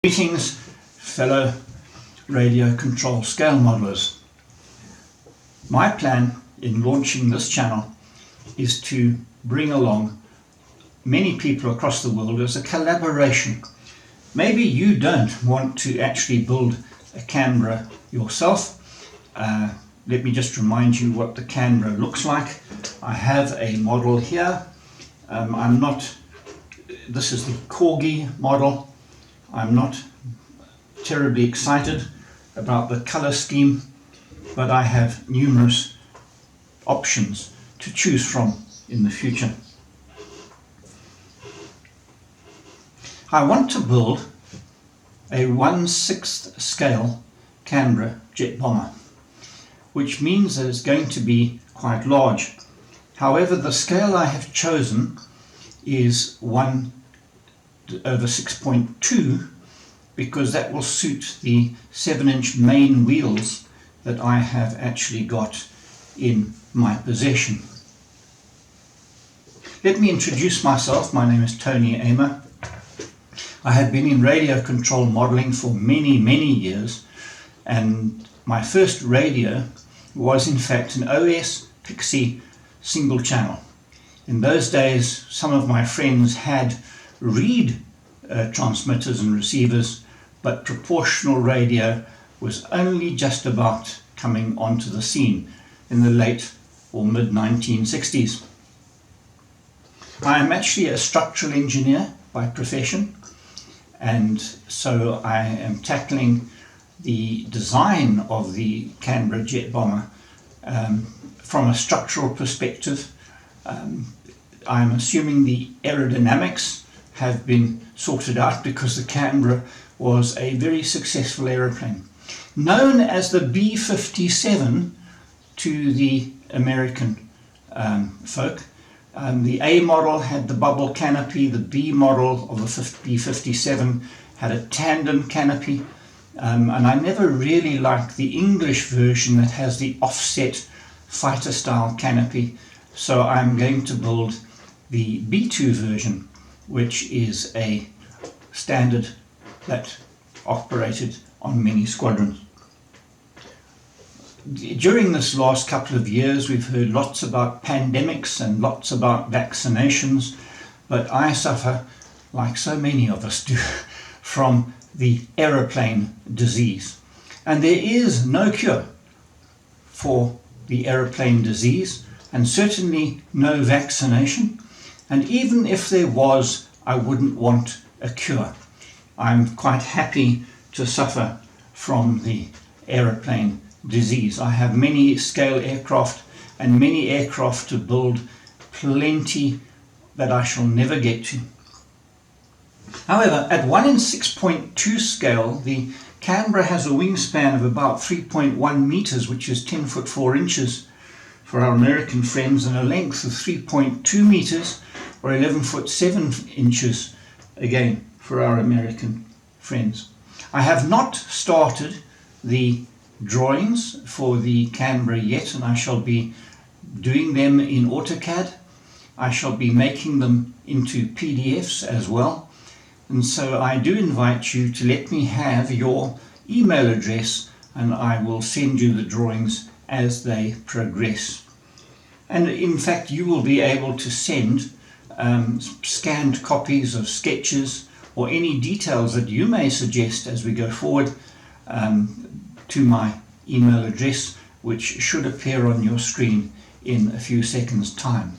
Greetings, fellow radio control scale modelers. My plan in launching this channel is to bring along many people across the world as a collaboration. Maybe you don't want to actually build a Canberra yourself. Let me just remind you what the Canberra looks like. I have a model here. This is the Corgi model. I'm not terribly excited about the color scheme, but I have numerous options to choose from in the future. I want to build a 1/6 scale Canberra jet bomber, which means that it's going to be quite large. However, the scale I have chosen is 1/6.2 because that will suit the 7-inch main wheels that I have actually got in my possession. Let me introduce myself. My name is Tony Amer. I have been in radio control modeling for many years, and my first radio was in fact an OS Pixie single channel. In those days, some of my friends had reed transmitters and receivers, but proportional radio was only just about coming onto the scene in the late or mid 1960s. I am actually a structural engineer by profession, and so I am tackling the design of the Canberra jet bomber from a structural perspective. I'm assuming the aerodynamics have been sorted out because the Canberra was a very successful aeroplane, known as the B57 to the American folk. The A model had the bubble canopy, the B model of the B57 had a tandem canopy, and I never really liked the English version that has the offset fighter style canopy, so I'm going to build the B2 version, which is a standard that operated on many squadrons. During this last couple of years, we've heard lots about pandemics and lots about vaccinations, but I suffer, like so many of us do, from the aeroplane disease. And there is no cure for the aeroplane disease, and certainly no vaccination. And even if there was, I wouldn't want a cure. I'm quite happy to suffer from the aeroplane disease. I have many scale aircraft and many aircraft to build, plenty that I shall never get to. However, at 1/6.2 scale, the Canberra has a wingspan of about 3.1 meters, which is 10 foot 4 inches for our American friends, and a length of 3.2 meters or 11 foot 7 inches again for our American friends. I have not started the drawings for the Canberra yet, and I shall be doing them in AutoCAD. I shall be making them into PDFs as well, and so I do invite you to let me have your email address, and I will send you the drawings as they progress. And in fact, you will be able to send scanned copies of sketches or any details that you may suggest as we go forward to my email address, which should appear on your screen in a few seconds' time.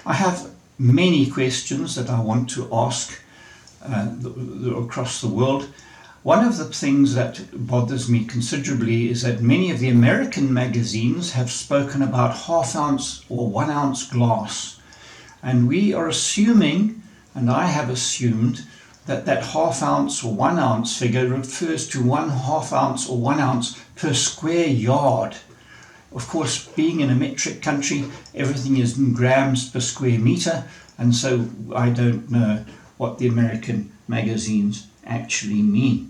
I have many questions that I want to ask across the world. One of the things that bothers me considerably is that many of the American magazines have spoken about 1/2 ounce or 1 ounce glass, and we are assuming, and I have assumed, that that 1/2 ounce or 1 ounce figure refers to 1/2 ounce or 1 ounce per square yard. Of course, being in a metric country, everything is in grams per square meter, and so I don't know what the American magazines actually mean.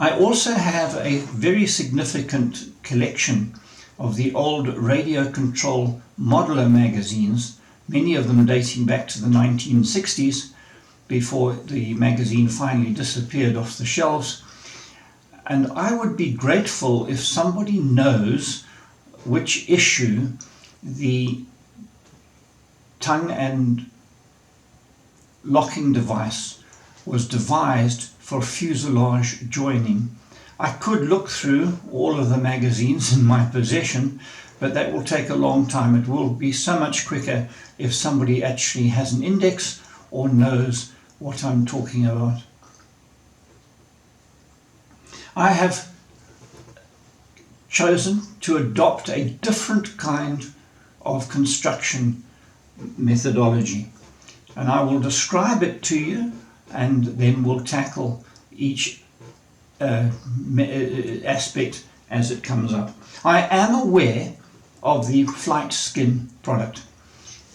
I also have a very significant collection of the old radio control modular magazines, many of them dating back to the 1960s, before the magazine finally disappeared off the shelves. And I would be grateful if somebody knows which issue the tongue and locking device was devised for fuselage joining. I could look through all of the magazines in my possession, but that will take a long time. It will be so much quicker if somebody actually has an index or knows what I'm talking about. I have chosen to adopt a different kind of construction methodology, and I will describe it to you, and then we'll tackle each aspect as it comes up. I am aware of the flight skin product,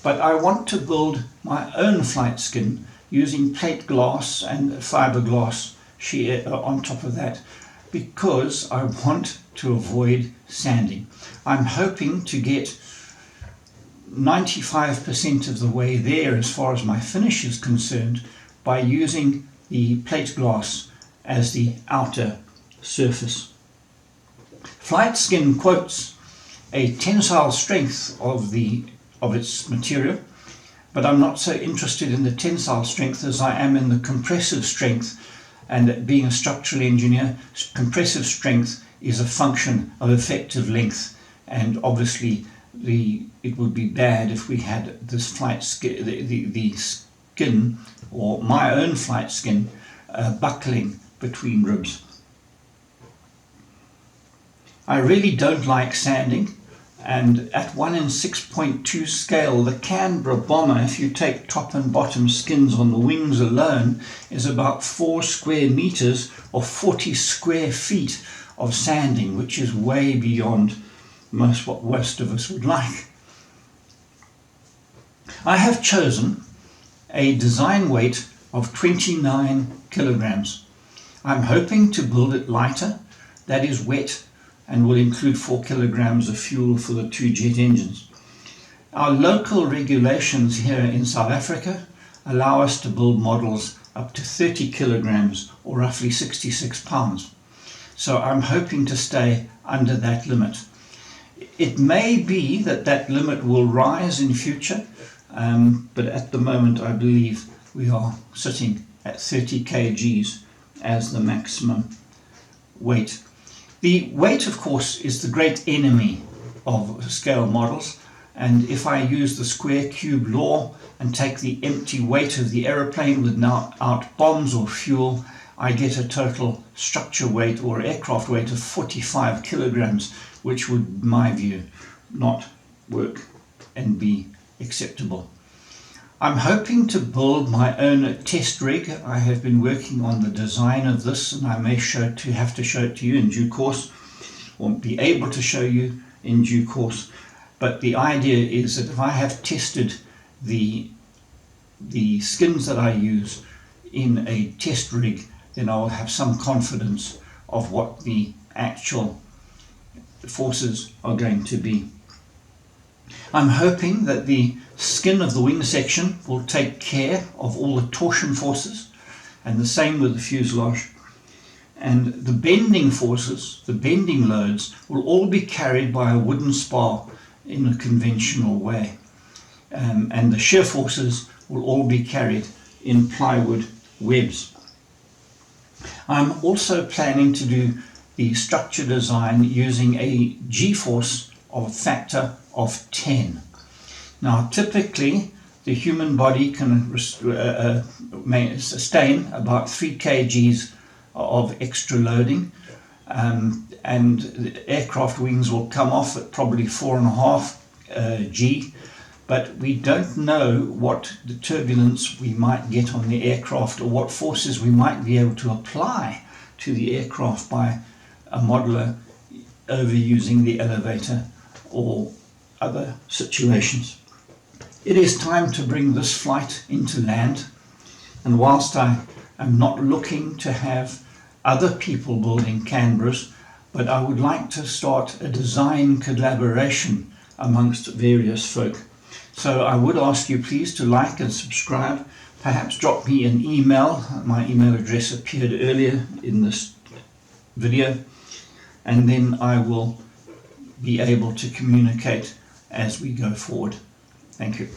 but I want to build my own flight skin using plate glass and fiberglass shear on top of that, because I want to avoid sanding. I'm hoping to get 95% of the way there as far as my finish is concerned by using the plate glass as the outer surface. Flight skin quotes a tensile strength of its material, but I'm not so interested in the tensile strength as I am in the compressive strength. And being a structural engineer, compressive strength is a function of effective length, and obviously it would be bad if we had this flight skin, the skin, or my own flight skin, buckling between ribs. I really don't like sanding, and at 1 in 6.2 scale, the Canberra bomber, if you take top and bottom skins on the wings alone, is about 4 square meters or 40 square feet of sanding, which is way beyond what most of us would like. I have chosen a design weight of 29 kilograms. I'm hoping to build it lighter, that is wet, and will include 4 kilograms of fuel for the 2 jet engines. Our local regulations here in South Africa allow us to build models up to 30 kilograms or roughly 66 pounds. So I'm hoping to stay under that limit. It may be that that limit will rise in future, but at the moment I believe we are sitting at 30 kgs as the maximum weight. The weight, of course, is the great enemy of scale models, and if I use the square cube law and take the empty weight of the aeroplane without bombs or fuel, I get a total structure weight or aircraft weight of 45 kilograms, which would, in my view, not work and be acceptable. I'm hoping to build my own test rig. I have been working on the design of this, and I may have to show it to you in due course, or be able to show you in due course. But the idea is that if I have tested the skins that I use in a test rig, then I'll have some confidence of what the actual forces are going to be. I'm hoping that the skin of the wing section will take care of all the torsion forces, and the same with the fuselage. And the bending forces, the bending loads, will all be carried by a wooden spar in a conventional way. And the shear forces will all be carried in plywood webs. I'm also planning to do the structure design using a G-force of factor of 10. Now, typically, the human body can sustain about 3 kgs of extra loading, and the aircraft wings will come off at probably 4.5 G, but we don't know what the turbulence we might get on the aircraft or what forces we might be able to apply to the aircraft by a modeler overusing the elevator or other situations. It is time to bring this flight into land, and whilst I am not looking to have other people building Canberras, but I would like to start a design collaboration amongst various folk. So I would ask you please to like and subscribe, perhaps drop me an email. My email address appeared earlier in this video, and then I will be able to communicate as we go forward. Thank you.